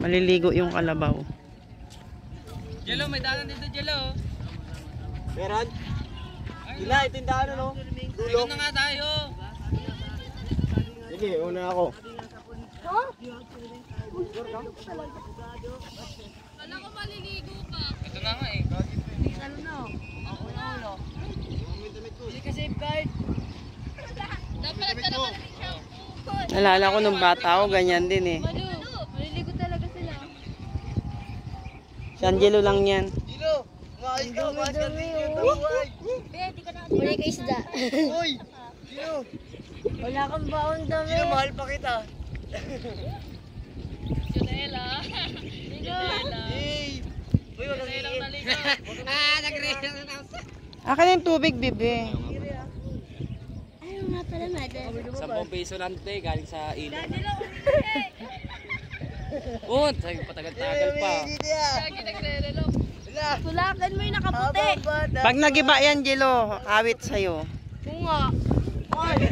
Maliligo yung kalabaw. Jello, may daanan dito, Jello. Meron? Gila, ito yung daanan, no? Dulo na nga tayo. Sige, una ako. Wala ko maliligo ka. Ito na nga eh. Ano na? Ako na ulo. Hindi ka safeguard. Dapat nagtala ka ng shampoo. Nalala ko nung bata ako, ganyan din eh. Maliligo talaga sila. Si Angelo lang yan. Dilo! Umayos ka, umayos ka dito. Wala ka isda. Uy! Dilo! Wala kang baon dami. Dilo, mahal pa kita. Junela. Ligo. Hey! Uy, wala Ilang iin. naligo. Nag-react na ako. Akin yung tubig, bibi. Ayaw nga pala, mother. 10 piso lang ito eh, galing sa ilog. Oh, patagal-tagal pa. Lagi nagre-relong. Wala! Tulakan mo yung nakaputi. Pag nagiba yan, Angelo, awit sa'yo. Oo nga. Ay,